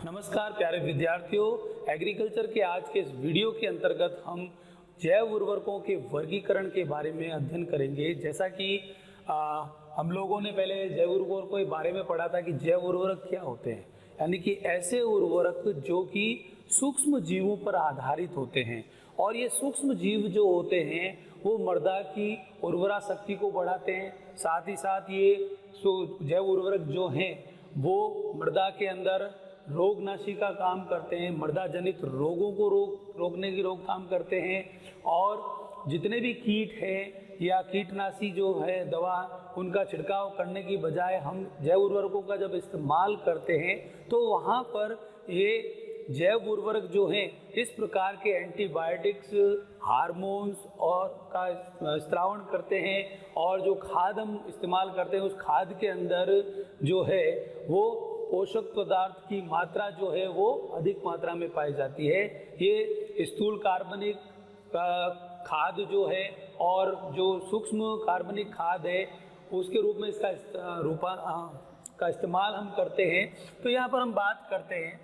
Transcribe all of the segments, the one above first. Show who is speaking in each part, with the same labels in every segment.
Speaker 1: नमस्कार प्यारे विद्यार्थियों, एग्रीकल्चर के आज के इस वीडियो के अंतर्गत हम जैव उर्वरकों के वर्गीकरण के बारे में अध्ययन करेंगे। जैसा कि हम लोगों ने पहले जैव उर्वरकों के बारे में पढ़ा था कि जैव उर्वरक क्या होते हैं, यानी कि ऐसे उर्वरक जो कि सूक्ष्म जीवों पर आधारित होते हैं। और ये सूक्ष्म जीव जो होते हैं वो मृदा की उर्वरा शक्ति को बढ़ाते हैं। साथ ही साथ ये जैव उर्वरक जो हैं वो मृदा के अंदर रोगनाशी का काम करते हैं, मृदा जनित रोगों को रोकने की रोकथाम करते हैं। और जितने भी कीट हैं या कीटनाशी जो है दवा, उनका छिड़काव करने की बजाय हम जैव उर्वरकों का जब इस्तेमाल करते हैं तो वहाँ पर ये जैव उर्वरक जो हैं इस प्रकार के एंटीबायोटिक्स, हार्मोन्स और का स्त्रावण करते हैं। और जो खाद हम इस्तेमाल करते हैं उस खाद के अंदर जो है वो पोषक पदार्थ की मात्रा जो है वो अधिक मात्रा में पाई जाती है। ये स्थूल कार्बनिक खाद जो है और जो सूक्ष्म कार्बनिक खाद है उसके रूप में इसका इस्तेमाल हम करते हैं। तो यहाँ पर हम बात करते हैं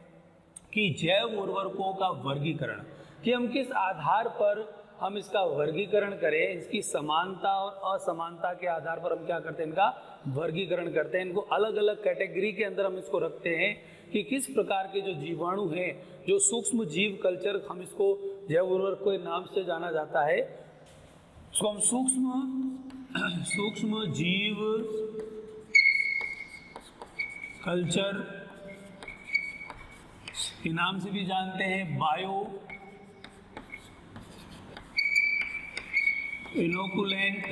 Speaker 1: कि जैव उर्वरकों का वर्गीकरण, कि हम किस आधार पर हम इसका वर्गीकरण करें। इसकी समानता और असमानता के आधार पर हम क्या करते हैं, इनका वर्गीकरण करते हैं। इनको अलग अलग कैटेगरी के अंदर हम इसको रखते हैं कि किस प्रकार के जो जीवाणु हैं, जो सूक्ष्म जीव कल्चर, हम इसको जैव उर्वरक के नाम से जाना जाता है। इसको हम सूक्ष्म जीव कल्चर के नाम से भी जानते हैं, बायो इनोकुलेंट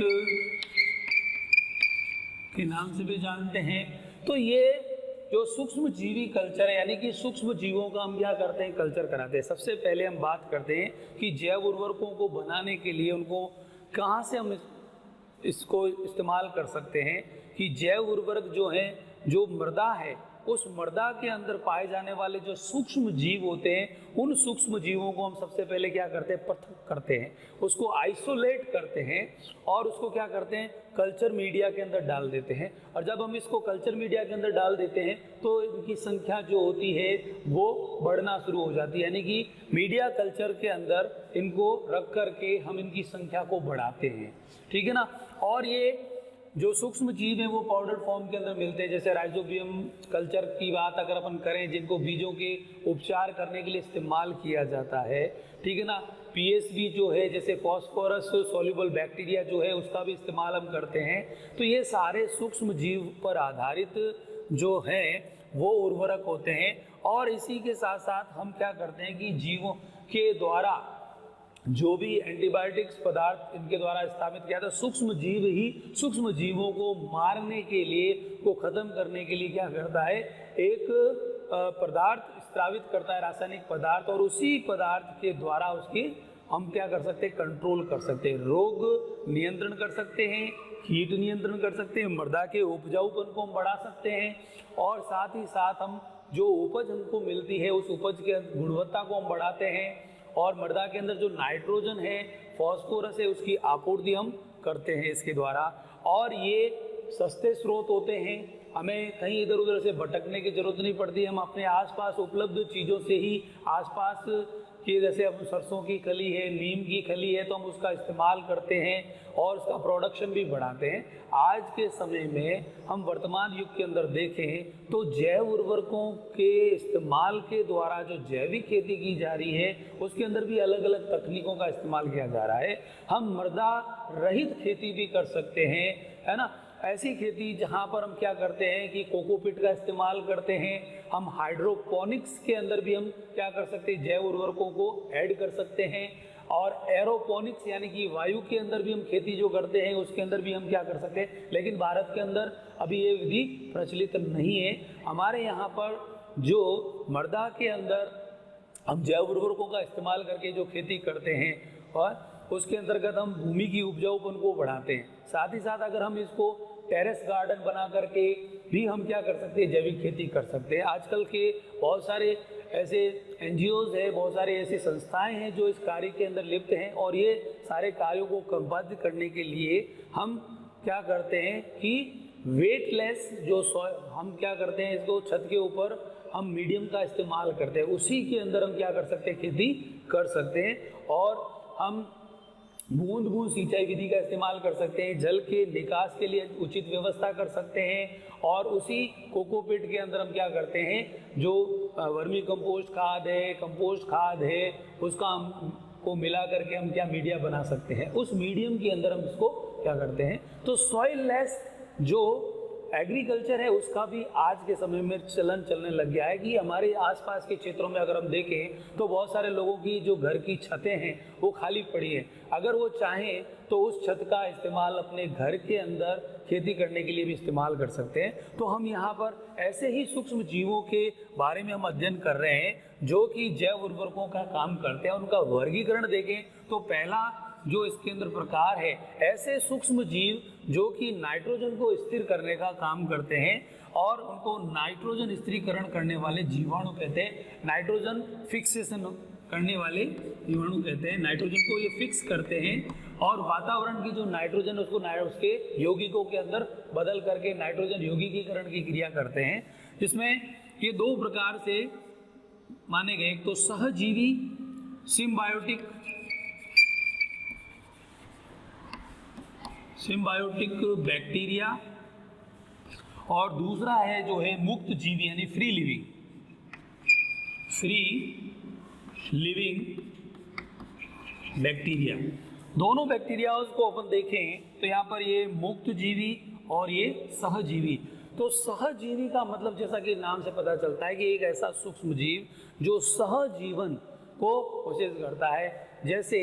Speaker 1: के नाम से भी जानते हैं। तो ये जो सूक्ष्म जीवी कल्चर है, यानी कि सूक्ष्म जीवों का हम क्या करते हैं, कल्चर कराते हैं। सबसे पहले हम बात करते हैं कि जैव उर्वरकों को बनाने के लिए उनको कहाँ से हम इसको इस्तेमाल कर सकते हैं। कि जैव उर्वरक जो है, जो मृदा है, उस मृदा के अंदर पाए जाने वाले जो सूक्ष्म जीव होते हैं, उन सूक्ष्म जीवों को हम सबसे पहले क्या करते हैं, पृथक करते हैं, उसको आइसोलेट करते हैं और उसको क्या करते हैं, कल्चर मीडिया के अंदर डाल देते हैं। और जब हम इसको कल्चर मीडिया के अंदर डाल देते हैं तो इनकी संख्या जो होती है वो बढ़ना शुरू हो जाती है। यानी कि मीडिया कल्चर के अंदर इनको रख करके हम इनकी संख्या को बढ़ाते हैं, ठीक है ना। और ये जो सूक्ष्म जीव हैं वो पाउडर फॉर्म के अंदर मिलते हैं। जैसे राइजोबियम कल्चर की बात अगर अपन करें, जिनको बीजों के उपचार करने के लिए इस्तेमाल किया जाता है, ठीक है ना। पीएसबी जो है, जैसे फॉस्फोरस सॉल्युबल बैक्टीरिया जो है, उसका भी इस्तेमाल हम करते हैं। तो ये सारे सूक्ष्म जीव पर आधारित जो हैं वो उर्वरक होते हैं। और इसी के साथ साथ हम क्या करते हैं कि जीवों के द्वारा जो भी एंटीबायोटिक्स पदार्थ इनके द्वारा स्थापित किया था, सूक्ष्म जीव ही सूक्ष्म जीवों को मारने के लिए, को खत्म करने के लिए क्या करता है, एक पदार्थ स्रावित करता है, रासायनिक पदार्थ। और उसी पदार्थ के द्वारा उसकी हम क्या कर सकते हैं, कंट्रोल कर सकते हैं, रोग नियंत्रण कर सकते हैं, कीट नियंत्रण कर सकते हैं, मृदा के उपजाऊपन को हम बढ़ा सकते हैं। और साथ ही साथ हम जो उपज हमको मिलती है उस उपज की गुणवत्ता को हम बढ़ाते हैं। और मृदा के अंदर जो नाइट्रोजन है, फॉस्फोरस है, उसकी आपूर्ति हम करते हैं इसके द्वारा। और ये सस्ते स्रोत होते हैं, हमें कहीं इधर उधर से भटकने की जरूरत नहीं पड़ती। हम अपने आसपास उपलब्ध चीज़ों से ही, आसपास की, जैसे अब सरसों की खली है, नीम की खली है, तो हम उसका इस्तेमाल करते हैं और उसका प्रोडक्शन भी बढ़ाते हैं। आज के समय में हम वर्तमान युग के अंदर देखें तो जैव उर्वरकों के इस्तेमाल के द्वारा जो जैविक खेती की जा रही है उसके अंदर भी अलग अलग तकनीकों का इस्तेमाल किया जा रहा है। हम मृदा रहित खेती भी कर सकते हैं, है ना। ऐसी खेती जहाँ पर हम क्या करते हैं कि कोकोपीट का इस्तेमाल करते हैं। हम हाइड्रोपोनिक्स के अंदर भी हम क्या कर सकते हैं, जैव उर्वरकों को ऐड कर सकते हैं। और एरोपोनिक्स यानी कि वायु के अंदर भी हम खेती जो करते हैं उसके अंदर भी हम क्या कर सकते हैं। लेकिन भारत के अंदर अभी ये विधि प्रचलित नहीं है। हमारे यहाँ पर जो मृदा के अंदर हम जैव उर्वरकों का इस्तेमाल करके जो खेती करते हैं और उसके अंतर्गत हम भूमि की उपजाऊपन को बढ़ाते हैं। साथ ही साथ अगर हम इसको टेरेस गार्डन बना करके भी हम क्या कर सकते हैं, जैविक खेती कर सकते हैं। आजकल के बहुत सारे ऐसे एनजीओज है, बहुत सारे ऐसी संस्थाएं हैं जो इस कार्य के अंदर लिप्त हैं। और ये सारे कार्यों को क्रमबद्ध करने के लिए हम क्या करते हैं कि वेटलेस जो हम क्या करते हैं, इसको छत के ऊपर हम मीडियम का इस्तेमाल करते हैं, उसी के अंदर हम क्या कर सकते हैं, खेती कर सकते हैं। और हम बूंद बूंद सिंचाई विधि का इस्तेमाल कर सकते हैं, जल के निकास के लिए उचित व्यवस्था कर सकते हैं। और उसी कोकोपीट के अंदर हम क्या करते हैं, जो वर्मी कंपोस्ट खाद है, कंपोस्ट खाद है, उसका हम को मिला करके हम क्या मीडिया बना सकते हैं, उस मीडियम के अंदर हम इसको क्या करते हैं। तो सॉइल लेस जो एग्रीकल्चर है उसका भी आज के समय में चलन चलने लग गया है कि हमारे आसपास के क्षेत्रों में अगर हम देखें तो बहुत सारे लोगों की जो घर की छतें हैं वो खाली पड़ी है। अगर वो चाहें तो उस छत का इस्तेमाल अपने घर के अंदर खेती करने के लिए भी इस्तेमाल कर सकते हैं। तो हम यहाँ पर ऐसे ही सूक्ष्म जीवों के बारे में हम अध्ययन कर रहे हैं जो कि जैव उर्वरकों का काम करते हैं। उनका वर्गीकरण देखें तो पहला जो इसके अंदर प्रकार है, ऐसे सूक्ष्म जीव जो कि नाइट्रोजन को स्थिर करने का काम करते हैं और उनको नाइट्रोजन स्थिरीकरण करने वाले जीवाणु कहते हैं। नाइट्रोजन फिक्सेशन करने वाले जीवाणु कहते हैं। नाइट्रोजन को ये फिक्स करते हैं और वातावरण की जो नाइट्रोजन उसको उसके यौगिकों के अंदर बदल करके नाइट्रोजन यौगिकीकरण की क्रिया करते हैं। जिसमें ये दो प्रकार से माने गए, एक तो सहजीवी सिम्बायोटिक बैक्टीरिया और दूसरा है जो है मुक्त जीवी यानी फ्री लिविंग बैक्टीरिया। दोनों बैक्टीरियाज को अपन देखें तो यहाँ पर ये मुक्त जीवी और ये सहजीवी। तो सहजीवी का मतलब जैसा कि नाम से पता चलता है कि एक ऐसा सूक्ष्म जीव जो सहजीवन को कोशिश करता है। जैसे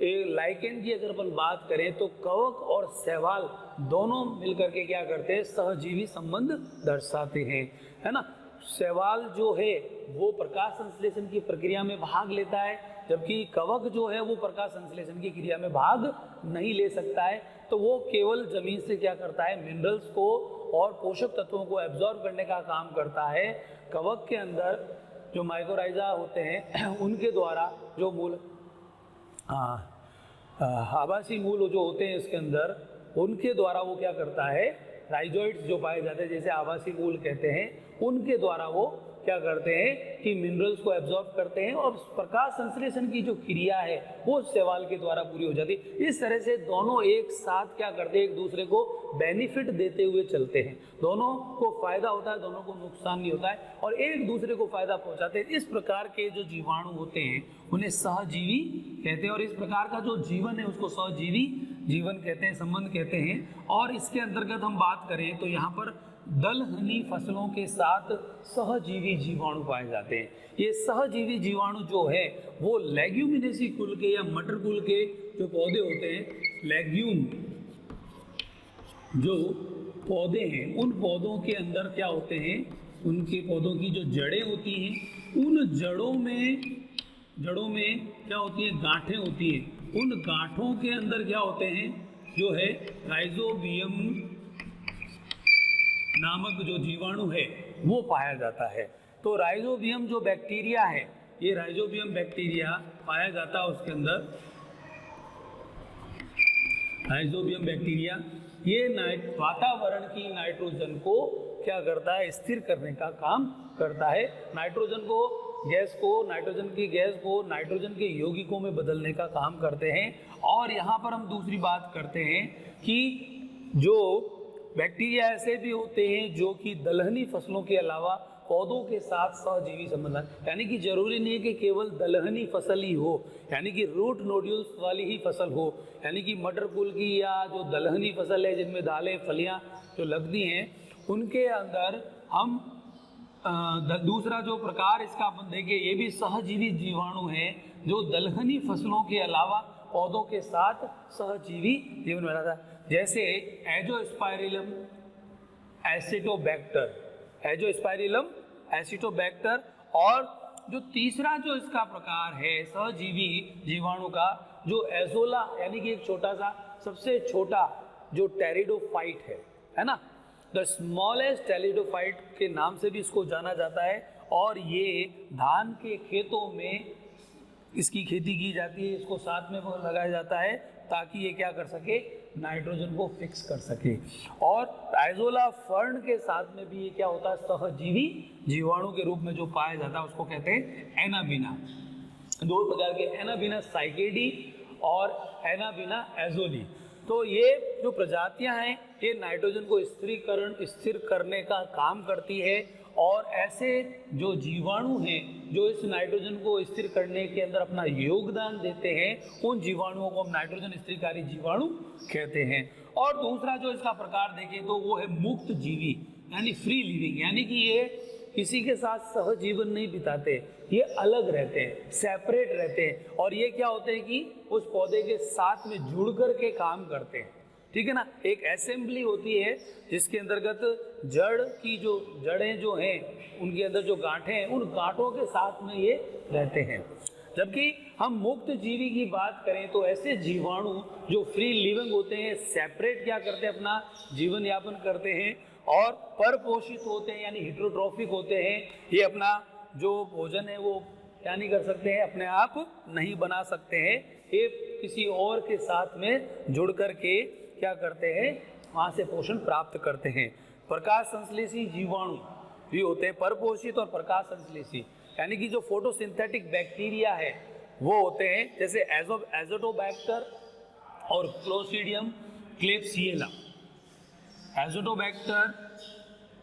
Speaker 1: लाइकेन की अगर अपन बात करें तो कवक और शैवाल दोनों मिलकर के क्या करते हैं, सहजीवी संबंध दर्शाते हैं, है ना। शैवाल जो है वो प्रकाश संश्लेषण की प्रक्रिया में भाग लेता है, जबकि कवक जो है वो प्रकाश संश्लेषण की क्रिया में भाग नहीं ले सकता है। तो वो केवल जमीन से क्या करता है, मिनरल्स को और पोषक तत्वों को एब्जॉर्ब करने का काम करता है। कवक के अंदर जो माइकोराइजा होते हैं उनके द्वारा जो मूल आवासीय मूल जो होते हैं इसके अंदर, उनके द्वारा वो क्या करता है, राइजोइड्स जो पाए जाते हैं जैसे आवासीय मूल कहते हैं, उनके द्वारा वो क्या करते हैं कि मिनरल्स को एब्जॉर्ब करते हैं और प्रकाश संश्लेषण की जो क्रिया है वो शैवाल के द्वारा पूरी हो जाती है। इस तरह से दोनों एक साथ क्या करते हैं, एक दूसरे को बेनिफिट देते हुए चलते हैं। दोनों को फायदा होता है, दोनों को नुकसान नहीं होता है और एक दूसरे को फायदा पहुंचाते हैं। इस प्रकार के जो जीवाणु होते हैं उन्हें सहजीवी कहते हैं और इस प्रकार का जो जीवन है उसको सहजीवी जीवन कहते हैं, संबंध कहते हैं। और इसके अंतर्गत हम बात करें तो यहाँ पर दलहनी फसलों के साथ सहजीवी जीवाणु पाए जाते हैं। ये सहजीवी जीवाणु जो है वो लेग्यूमिनेसी कुल के या मटर कुल के जो पौधे होते हैं, लेग्यूम जो पौधे हैं, उन पौधों के अंदर क्या होते हैं, उनके पौधों की जो जड़ें होती हैं, उन जड़ों में क्या होती है, गांठें होती हैं। उन गांठों के अंदर क्या होते हैं, जो है राइजोबियम नामक जो जीवाणु है वो पाया जाता है। तो राइजोबियम जो बैक्टीरिया है, ये राइजोबियम बैक्टीरिया पाया जाता है उसके अंदर। राइजोबियम बैक्टीरिया ये वातावरण की नाइट्रोजन को क्या करता है, स्थिर करने का काम करता है। नाइट्रोजन की गैस को नाइट्रोजन के यौगिकों में बदलने का काम करते हैं। और यहाँ पर हम दूसरी बात करते हैं कि जो बैक्टीरिया ऐसे भी होते हैं जो कि दलहनी फसलों के अलावा पौधों के साथ सहजीवी संबंध, यानी कि जरूरी नहीं है कि केवल दलहनी फसल ही हो, यानी कि रूट नोड्यूल्स वाली ही फसल हो, यानी कि मटर कुल की या जो दलहनी फसल है जिनमें दालें फलियां जो लगती हैं उनके अंदर हम दूसरा जो प्रकार इसका अपन देखें, ये भी सहजीवी जीवाणु है जो दलहनी फसलों के अलावा पौधों के साथ सहजीवी जीवन बनाता है। जैसे एजोस्पाइरिलम एसिटोबैक्टर और जो तीसरा जो इसका प्रकार है सहजीवी जीवाणु का, जो एजोला यानी कि एक छोटा सा सबसे छोटा जो टेरिडोफाइट है ना, द स्मॉलेस्ट टेरिडोफाइट के नाम से भी इसको जाना जाता है। और ये धान के खेतों में इसकी खेती की जाती है, इसको साथ में लगाया जाता है ताकि ये क्या कर सके, नाइट्रोजन को फिक्स कर सके। और राइजोला फर्न के साथ में भी ये क्या होता है, सहजीवी जीवाणु के रूप में जो पाया जाता है उसको कहते हैं एनाबीना। दो प्रकार के, एनाबीना साइकेडी और एनाबीना एजोली। तो ये जो प्रजातियां हैं ये नाइट्रोजन को स्थिर करने का काम करती है, और ऐसे जो जीवाणु हैं जो इस नाइट्रोजन को स्थिर करने के अंदर अपना योगदान देते हैं, उन जीवाणुओं को हम नाइट्रोजन स्थिरकारी जीवाणु कहते हैं। और दूसरा जो इसका प्रकार देखें तो वो है मुक्त जीवी, यानी फ्री लिविंग, यानी कि ये किसी के साथ सहजीवन नहीं बिताते, ये अलग रहते हैं, सेपरेट रहते हैं, और ये क्या होते हैं कि उस पौधे के साथ में जुड़ कर के काम करते हैं, ठीक है ना। एक असेंबली होती है जिसके अंतर्गत जड़ की जो जड़ें जो हैं उनके अंदर जो गांठें हैं, उन गांठों के साथ में ये रहते हैं। जबकि हम मुक्त जीवी की बात करें तो ऐसे जीवाणु जो फ्री लिविंग होते हैं, सेपरेट क्या करते हैं, अपना जीवन यापन करते हैं, और परपोषित होते हैं यानी हेटेरोट्रॉफिक होते हैं। ये अपना जो भोजन है वो क्या नहीं कर सकते हैं, अपने आप नहीं बना सकते हैं, ये किसी और के साथ में जुड़ कर के क्या करते हैं, वहाँ से पोषण प्राप्त करते हैं। प्रकाश संश्लेषी जीवाणु भी होते हैं, परपोषित और प्रकाश संश्लेषी, यानी कि जो फोटोसिंथेटिक बैक्टीरिया है वो होते हैं, जैसे एजोटोबैक्टर और क्लोस्ट्रीडियम क्लेब्सिएला। एजोटोबैक्टर,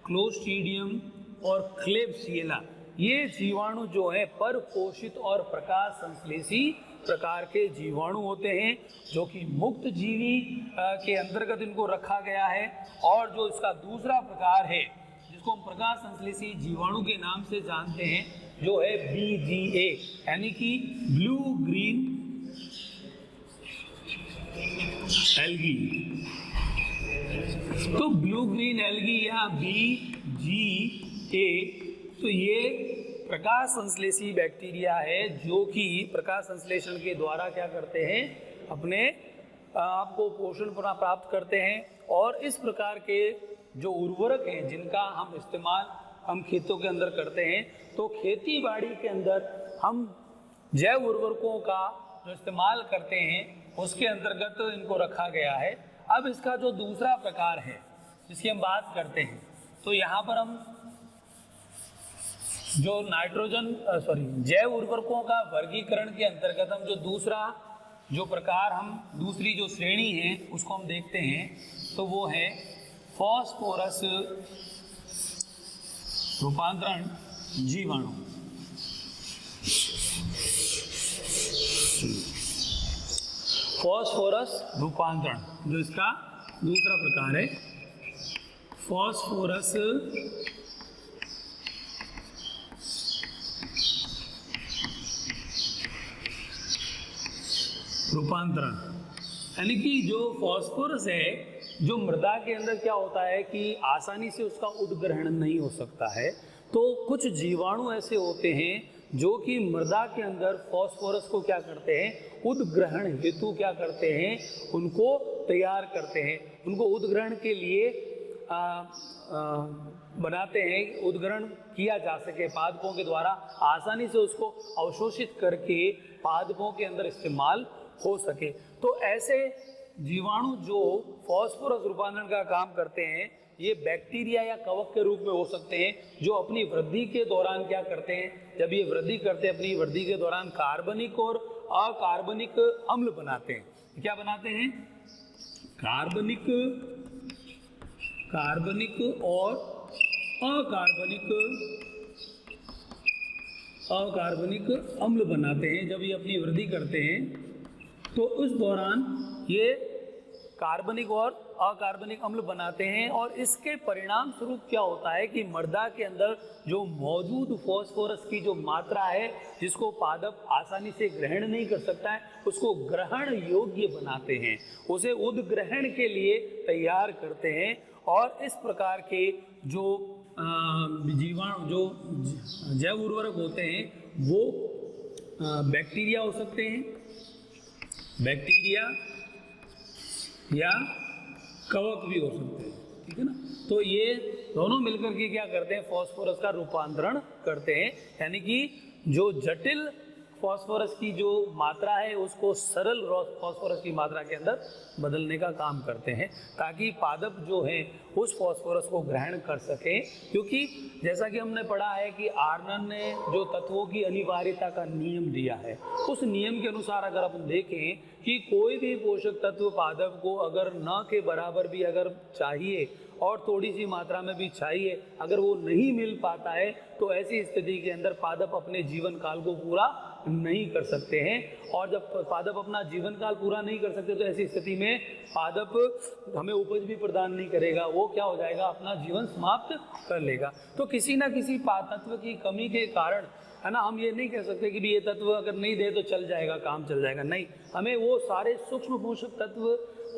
Speaker 1: क्लोस्ट्रीडियम और क्लेब्सिएला, ये जीवाणु जो है परपोषित और प्रकाश संश्लेषी प्रकार के जीवाणु होते हैं, जो कि मुक्त जीवी के अंतर्गत इनको रखा गया है। और जो इसका दूसरा प्रकार है जिसको हम प्रकाश संश्लेषी जीवाणु के नाम से जानते हैं, जो है BGA, यानी कि ब्लू ग्रीन एल्गी। तो ब्लू ग्रीन एल्गी या BGA, तो ये प्रकाश संश्लेषी बैक्टीरिया है जो कि प्रकाश संश्लेषण के द्वारा क्या करते हैं, अपने आप को पोषण प्राप्त करते हैं। और इस प्रकार के जो उर्वरक हैं जिनका हम इस्तेमाल हम खेतों के अंदर करते हैं, तो खेती बाड़ी के अंदर हम जैव उर्वरकों का जो इस्तेमाल करते हैं उसके अंतर्गत इनको रखा गया है। अब इसका जो दूसरा प्रकार है जिसकी हम बात करते हैं, तो यहाँ पर हम जो जैव उर्वरकों का वर्गीकरण के अंतर्गत हम जो दूसरा जो प्रकार हम दूसरी जो श्रेणी है उसको हम देखते हैं, तो वो है फॉस्फोरस रूपांतरण जीवाणु। फॉस्फोरस रूपांतरण जो इसका दूसरा प्रकार है, फॉस्फोरस रूपांतरण, यानी कि जो फॉस्फोरस है जो मृदा के अंदर क्या होता है कि आसानी से उसका उद्ग्रहण नहीं हो सकता है, तो कुछ जीवाणु ऐसे होते हैं जो कि मृदा के अंदर फॉस्फोरस को क्या करते हैं, उद्ग्रहण हेतु क्या करते हैं, उनको तैयार करते हैं, उनको उद्ग्रहण के लिए बनाते हैं, उद्ग्रहण किया जा सके पादपों के द्वारा, आसानी से उसको अवशोषित करके पादपों के अंदर इस्तेमाल हो सके। तो ऐसे जीवाणु जो फॉस्फोरस रूपांतरण का काम करते हैं, ये बैक्टीरिया या कवक के रूप में हो सकते हैं, जो अपनी वृद्धि के दौरान क्या करते हैं, जब ये वृद्धि करते हैं अपनी वृद्धि के दौरान कार्बनिक और अकार्बनिक अम्ल बनाते हैं। क्या बनाते हैं, कार्बनिक और अकार्बनिक अम्ल बनाते हैं। जब ये अपनी वृद्धि करते हैं तो उस दौरान ये कार्बनिक और अकार्बनिक अम्ल बनाते हैं, और इसके परिणाम स्वरूप क्या होता है कि मृदा के अंदर जो मौजूद फॉस्फोरस की जो मात्रा है जिसको पादप आसानी से ग्रहण नहीं कर सकता है, उसको ग्रहण योग्य बनाते हैं, उसे उद्ग्रहण के लिए तैयार करते हैं। और इस प्रकार के जो जीवाणु जो जैव उर्वरक होते हैं वो बैक्टीरिया हो सकते हैं, बैक्टीरिया या कवक भी हो सकते हैं, ठीक है ना। तो ये दोनों मिलकर के क्या करते हैं, फॉस्फोरस का रूपांतरण करते हैं, यानी कि जो जटिल फॉस्फोरस की जो मात्रा है उसको सरल फॉस्फोरस की मात्रा के अंदर बदलने का काम करते हैं, ताकि पादप जो है उस फॉस्फोरस को ग्रहण कर सके। क्योंकि जैसा कि हमने पढ़ा है कि आर्नन ने जो तत्वों की अनिवार्यता का नियम दिया है, उस नियम के अनुसार अगर अपन देखें कि कोई भी पोषक तत्व पादप को अगर न के बराबर भी अगर चाहिए और थोड़ी सी मात्रा में भी चाहिए, अगर वो नहीं मिल पाता है तो ऐसी स्थिति के अंदर पादप अपने जीवन काल को पूरा नहीं कर सकते हैं। और जब पादप अपना जीवन काल पूरा नहीं कर सकते तो ऐसी स्थिति में पादप हमें उपज भी प्रदान नहीं करेगा, वो क्या हो जाएगा, अपना जीवन समाप्त कर लेगा। तो किसी ना किसी तत्व की कमी के कारण, है ना, हम ये नहीं कह सकते कि भी ये तत्व अगर नहीं दे तो चल जाएगा, काम चल जाएगा, नहीं, हमें वो सारे सूक्ष्म पोषक तत्व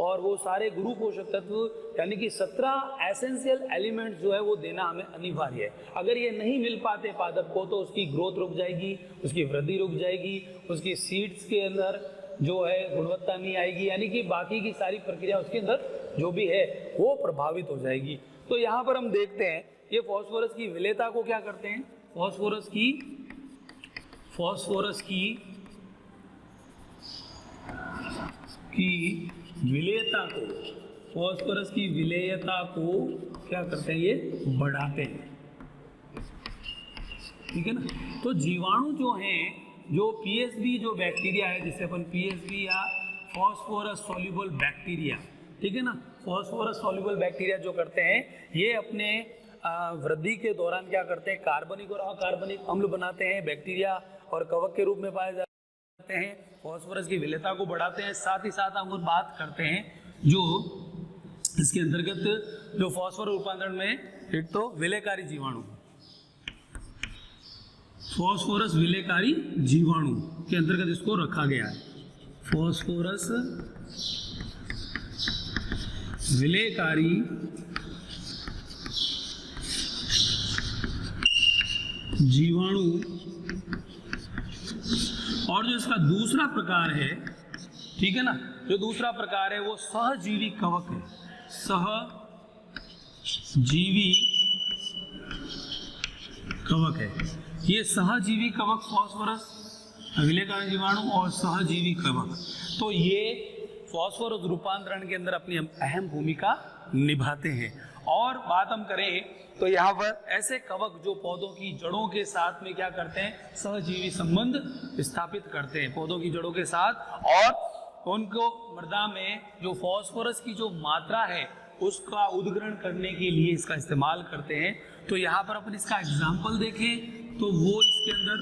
Speaker 1: और वो सारे गुरु पोषक तत्व यानी कि 17 एसेंशियल एलिमेंट्स जो है वो देना हमें अनिवार्य है। अगर ये नहीं मिल पाते पादप को तो उसकी ग्रोथ रुक जाएगी, उसकी वृद्धि रुक जाएगी, उसकी सीड्स के अंदर जो है गुणवत्ता नहीं आएगी, यानी कि बाकी की सारी प्रक्रिया उसके अंदर जो भी है वो प्रभावित हो जाएगी। तो यहाँ पर हम देखते हैं ये फॉस्फोरस की विलेयता को क्या करते हैं, फॉस्फोरस की विलेयता को, फॉस्फोरस की विलेयता को क्या करते हैं, ये बढ़ाते हैं, ठीक है ना। तो जीवाणु जो हैं, जो पीएसबी जो बैक्टीरिया है, जिसे अपन पीएसबी या फॉस्फोरस सॉल्युबल बैक्टीरिया, ठीक है ना, फॉस्फोरस सॉल्युबल बैक्टीरिया जो करते हैं, ये अपने वृद्धि के दौरान क्या करते हैं, कार्बनिक और अकार्बनिक अम्ल बनाते हैं, बैक्टीरिया और कवक के रूप में पाए जाते हैं, फॉस्फोरस की विलेयता को बढ़ाते हैं। साथ ही साथ हम बात करते हैं जो इसके अंतर्गत जो फॉस्फोरस रूपांतरण में, एक तो विलेयकारी जीवाणु, फॉस्फोरस विलेयकारी जीवाणु के अंतर्गत इसको रखा गया है, फॉस्फोरस विलेयकारी जीवाणु। और जो इसका दूसरा प्रकार है, ठीक है ना, जो दूसरा प्रकार है वो सहजीवी कवक है, सहजीवी कवक है। ये सहजीवी कवक, फॉस्फोरस विलेयकारी जीवाणु और सहजीवी कवक, तो ये फॉस्फोरस रूपांतरण के अंदर अपनी अहम भूमिका निभाते हैं। और बात हम करें तो यहाँ पर ऐसे कवक जो पौधों की जड़ों के साथ में क्या करते हैं, सहजीवी संबंध स्थापित करते हैं पौधों की जड़ों के साथ, और उनको मृदा में जो फॉस्फोरस की जो मात्रा है उसका उद्ग्रहण करने के लिए इसका इस्तेमाल करते हैं। तो यहाँ पर अपन इसका एग्जाम्पल देखें तो वो इसके अंदर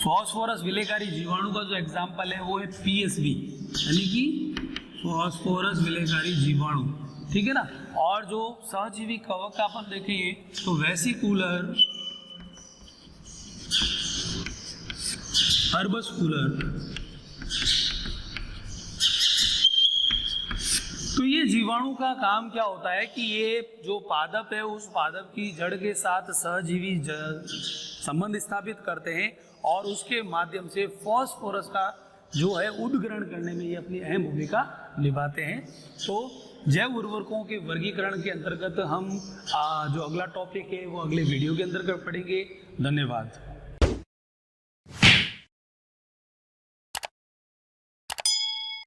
Speaker 1: फॉस्फोरस विलेयकारी जीवाणु का जो एग्जाम्पल है वो है पीएसबी, यानी कि फॉस्फोरस विलेयकारी जीवाणु, ठीक है ना। और जो सहजीवी कवक का अपन देखेंगे तो वेसिकुलर, अर्बस्कुलर, तो ये जीवाणु का काम क्या होता है कि ये जो पादप है उस पादप की जड़ के साथ सहजीवी संबंध स्थापित करते हैं और उसके माध्यम से फॉस्फोरस का जो है उद्ग्रहण करने में ये अपनी अहम भूमिका निभाते हैं। तो जैव उर्वरकों के वर्गीकरण के अंतर्गत हम जो अगला टॉपिक है वो अगले वीडियो के अंतर्गत पढ़ेंगे। धन्यवाद।